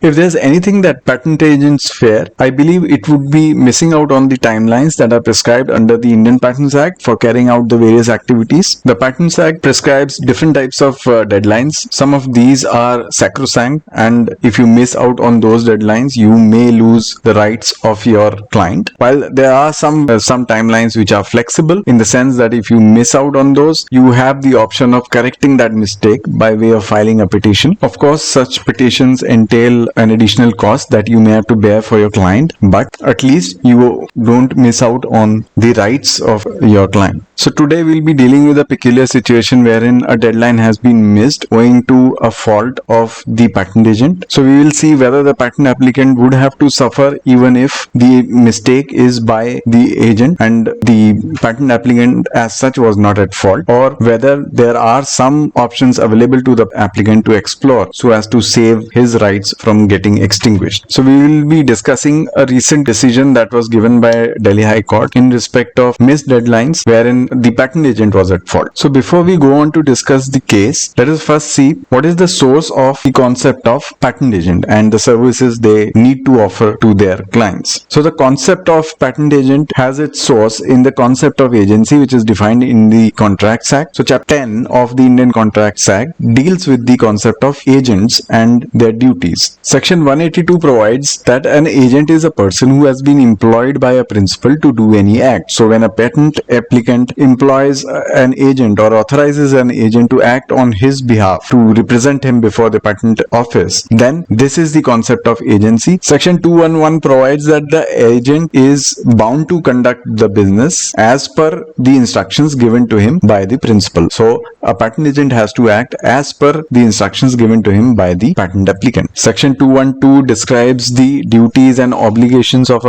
If there's anything that patent agents fear, I believe it would be missing out on the timelines that are prescribed under the Indian Patents Act for carrying out the various activities. The Patents Act prescribes different types of deadlines. Some of these are sacrosanct, and if you miss out on those deadlines, you may lose the rights of your client. While there are some timelines which are flexible in the sense that if you miss out on those, you have the option of correcting that mistake by way of filing a petition. Of course, such petitions entail an additional cost that you may have to bear for your client, but at least you don't miss out on the rights of your client. So today we'll be dealing with a peculiar situation wherein a deadline has been missed owing to a fault of the patent agent. So we will see whether the patent applicant would have to suffer even if the mistake is by the agent and the patent applicant as such was not at fault, or whether there are some options available to the applicant to explore so as to save his rights from getting extinguished. So we will be discussing a recent decision that was given by Delhi High Court in respect of missed deadlines wherein the patent agent was at fault. So before we go on to discuss the case, let us first see what is the source of the concept of patent agent and the services they need to offer to their clients. So the concept of patent agent has its source in the concept of agency, which is defined in the Contracts Act. So Chapter 10 of the Indian Contracts Act deals with the concept of agents and their duties. Section 182 provides that an agent is a person who has been employed by a principal to do any act. So when a patent applicant employs an agent or authorizes an agent to act on his behalf to represent him before the patent office, then this is the concept of agency. Section 211 provides that the agent is bound to conduct the business as per the instructions given to him by the principal. So a patent agent has to act as per the instructions given to him by the patent applicant. Section 212 describes the duties and obligations of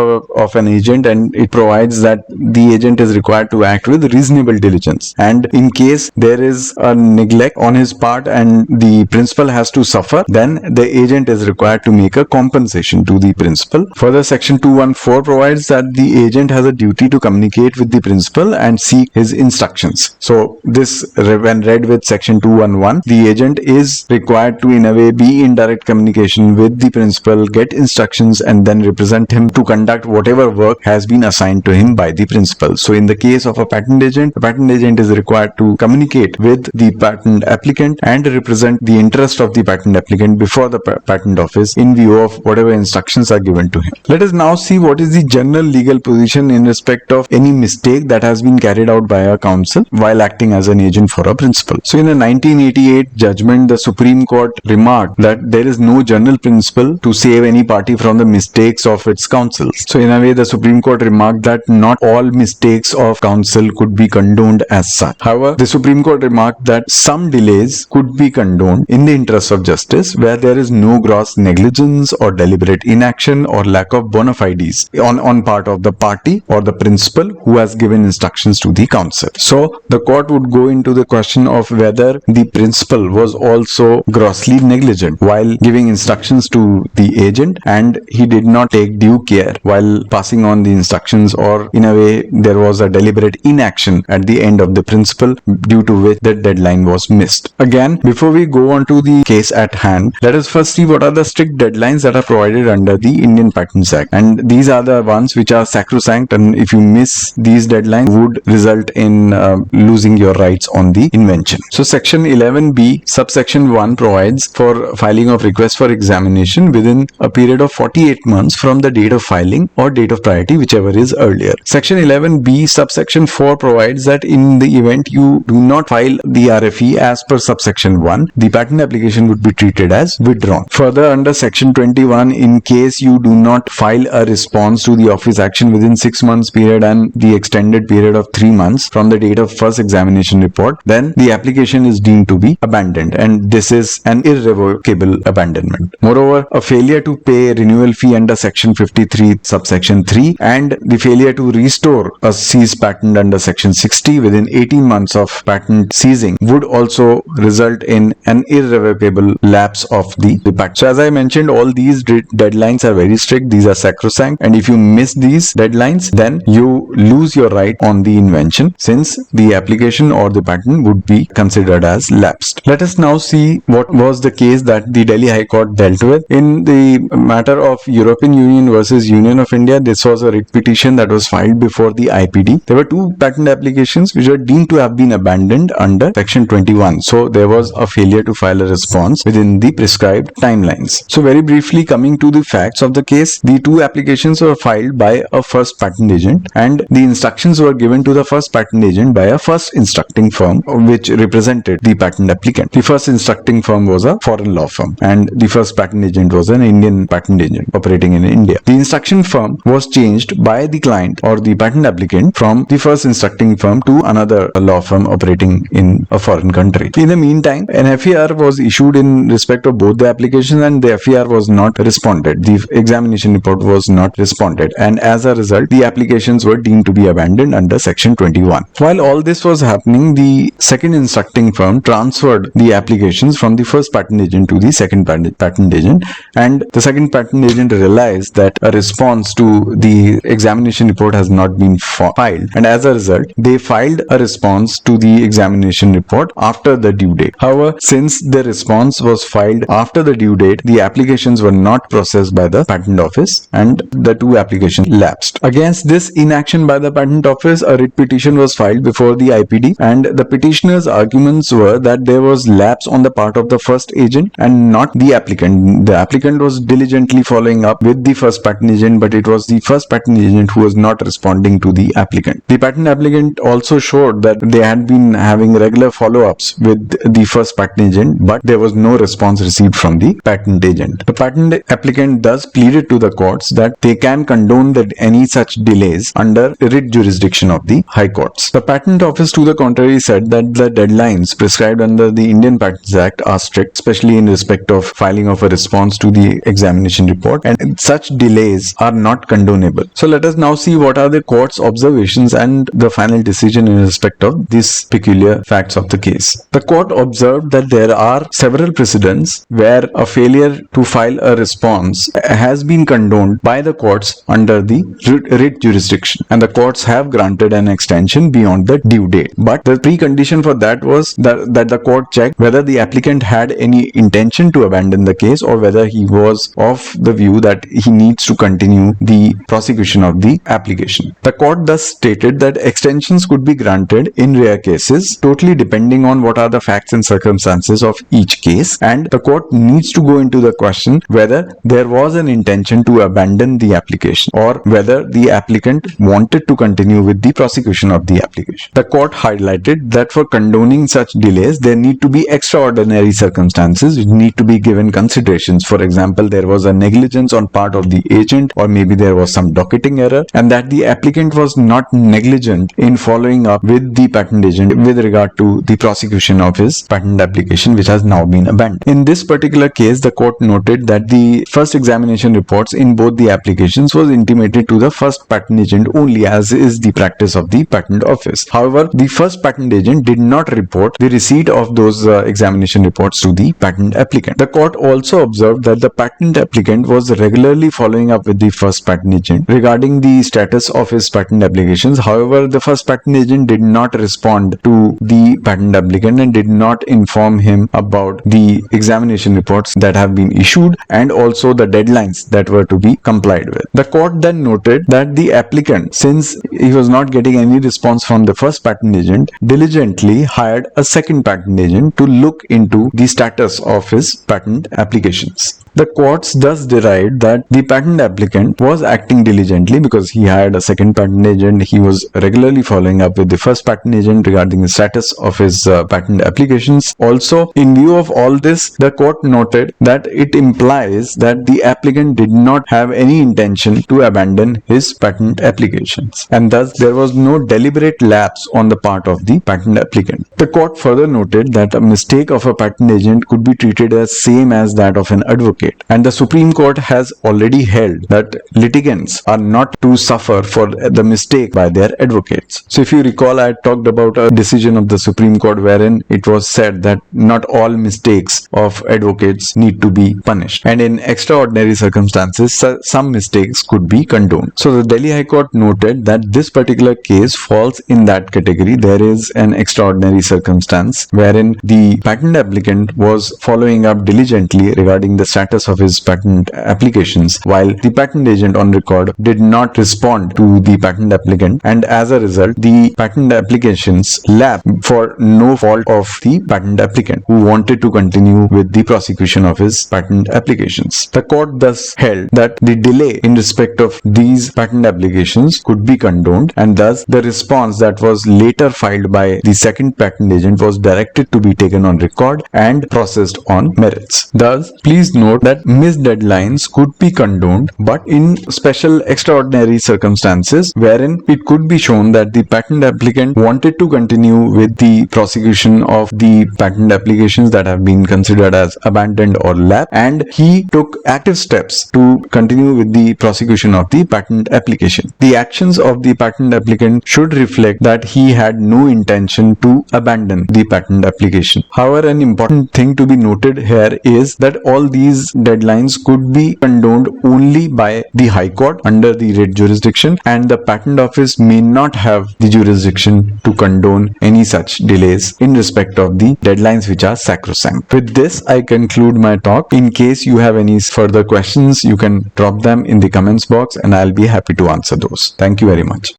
an agent, and it provides that the agent is required to act with reasonable diligence, and in case there is a neglect on his part and the principal has to suffer, then the agent is required to make a compensation to the principal. Further, Section 214 provides that the agent has a duty to communicate with the principal and seek his instructions. So this, when read with Section 211, the agent is required to in a way be in direct communication with the principal, get instructions, and then represent him to conduct whatever work has been assigned to him by the principal. So in the case of a patent agent, the patent agent is required to communicate with the patent applicant and represent the interest of the patent applicant before the patent office in view of whatever instructions are given to him. Let us now see what is the general legal position in respect of any mistake that has been carried out by a counsel while acting as an agent for a principal. So in a 1988 judgment, the Supreme Court remarked that there is no general principle to save any party from the mistakes of its counsels. So in a way, the Supreme Court remarked that not all mistakes of counsel could be condoned as such. However, the Supreme Court remarked that some delays could be condoned in the interest of justice where there is no gross negligence or deliberate inaction or lack of bona fides on part of the party or the principal who has given instructions to the counsel. So the court would go into the question of whether the principal was also grossly negligent while giving instructions to the agent and he did not take due care while passing on the instructions, or in a way there was a deliberate inaction at the end of the principal due to which the deadline was missed. Again, before we go on to the case at hand, let us first see what are the strict deadlines that are provided under the Indian Patents Act, and these are the ones which are sacrosanct, and if you miss these deadlines would result in losing your rights on the invention. So section 11B subsection 1 provides for filing of request for examination within a period of 48 months from the date of filing or date of priority, whichever is earlier. Section 11B subsection 4 provides that in the event you do not file the RFE as per subsection 1, the patent application would be treated as withdrawn. Further, under section 21, in case you do not file a response to the office action within 6 months period and the extended period of 3 months from the date of first examination report, then the application is deemed to be abandoned, and this is an irrevocable abandonment. Moreover, a failure to pay renewal fee under section 53 subsection 3 and the failure to restore a seized patent under section section 60 within 18 months of patent seizing would also result in an irrevocable lapse of the patent. So as I mentioned, all these deadlines are very strict. These are sacrosanct, and if you miss these deadlines, then you lose your right on the invention, since the application or the patent would be considered as lapsed. Let us now see what was the case that the Delhi High Court dealt with. In the matter of European Union versus Union of India, this was a writ petition that was filed before the IPD. There were two patent applications which were deemed to have been abandoned under section 21. So there was a failure to file a response within the prescribed timelines. So very briefly, coming to the facts of the case, the two applications were filed by a first patent agent, and the instructions were given to the first patent agent by a first instructing firm which represented the patent applicant. The first instructing firm was a foreign law firm, and the first patent agent was an Indian patent agent operating in India. The instruction firm was changed by the client or the patent applicant from the first instructing firm to another law firm operating in a foreign country. In the meantime, an FER was issued in respect of both the applications, and the FER was not responded. The examination report was not responded, and as a result, the applications were deemed to be abandoned under section 21. While all this was happening, the second instructing firm transferred the applications from the first patent agent to the second patent agent, and the second patent agent realized that a response to the examination report has not been filed, and as a result, they filed a response to the examination report after the due date. However, since the response was filed after the due date, the applications were not processed by the patent office, and the two applications lapsed. Against this inaction by the patent office, a writ petition was filed before the IPD, and the petitioner's arguments were that there was lapse on the part of the first agent and not the applicant. The applicant was diligently following up with the first patent agent, but it was the first patent agent who was not responding to the applicant. The patent applicant also showed that they had been having regular follow-ups with the first patent agent, but there was no response received from the patent agent. The patent applicant thus pleaded to the courts that they can condone any such delays under writ jurisdiction of the high courts. The patent office, to the contrary, said that the deadlines prescribed under the Indian Patents Act are strict, especially in respect of filing of a response to the examination report, and such delays are not condonable. So let us now see what are the court's observations and the final decision in respect of these peculiar facts of the case. The court observed that there are several precedents where a failure to file a response has been condoned by the courts under the writ jurisdiction, and the courts have granted an extension beyond the due date. But the precondition for that was that the court checked whether the applicant had any intention to abandon the case, or whether he was of the view that he needs to continue the prosecution of the application. The court thus stated that extensions could be granted in rare cases, totally depending on what are the facts and circumstances of each case, and the court needs to go into the question whether there was an intention to abandon the application or whether the applicant wanted to continue with the prosecution of the application. The court highlighted that for condoning such delays, there need to be extraordinary circumstances which need to be given considerations. For example, there was a negligence on part of the agent, or maybe there was some docketing error, and that the applicant was not negligent in following up with the patent agent with regard to the prosecution of his patent application, which has now been abandoned. In this particular case, the court noted that the first examination reports in both the applications was intimated to the first patent agent only, as is the practice of the patent office. However, the first patent agent did not report the receipt of those examination reports to the patent applicant. The court also observed that the patent applicant was regularly following up with the first patent agent regarding the status of his patent applications. However, the first patent agent did not respond to the patent applicant and did not inform him about the examination reports that have been issued and also the deadlines that were to be complied with. The court then noted that the applicant, since he was not getting any response from the first patent agent, diligently hired a second patent agent to look into the status of his patent applications. The courts thus derived that the patent applicant was acting diligently because he hired a second patent agent. He was regularly following up with the first patent agent regarding the status of his patent applications. Also, in view of all this, the court noted that it implies that the applicant did not have any intention to abandon his patent applications, and thus there was no deliberate lapse on the part of the patent applicant. The court further noted that a mistake of a patent agent could be treated as same as that of an advocate, advocate. And the Supreme Court has already held that litigants are not to suffer for the mistake by their advocates. So if you recall, I talked about a decision of the Supreme Court wherein it was said that not all mistakes of advocates need to be punished, and in extraordinary circumstances some mistakes could be condoned. So the Delhi High Court noted that this particular case falls in that category. There is an extraordinary circumstance wherein the patent applicant was following up diligently regarding the status of his patent applications, while the patent agent on record did not respond to the patent applicant, and as a result the patent applications lapsed for no fault of the patent applicant, who wanted to continue with the prosecution of his patent applications. The court thus held that the delay in respect of these patent applications could be condoned, and thus the response that was later filed by the second patent agent was directed to be taken on record and processed on merits. Thus, please note that missed deadlines could be condoned, but in special extraordinary circumstances wherein it could be shown that the patent applicant wanted to continue with the prosecution of the patent applications that have been considered as abandoned or lapsed, and he took active steps to continue with the prosecution of the patent application. The actions of the patent applicant should reflect that he had no intention to abandon the patent application. However, an important thing to be noted here is that all these deadlines could be condoned only by the High Court under the writ jurisdiction, and the Patent Office may not have the jurisdiction to condone any such delays in respect of the deadlines which are sacrosanct. With this, I conclude my talk. In case you have any further questions, you can drop them in the comments box and I'll be happy to answer those. Thank you very much.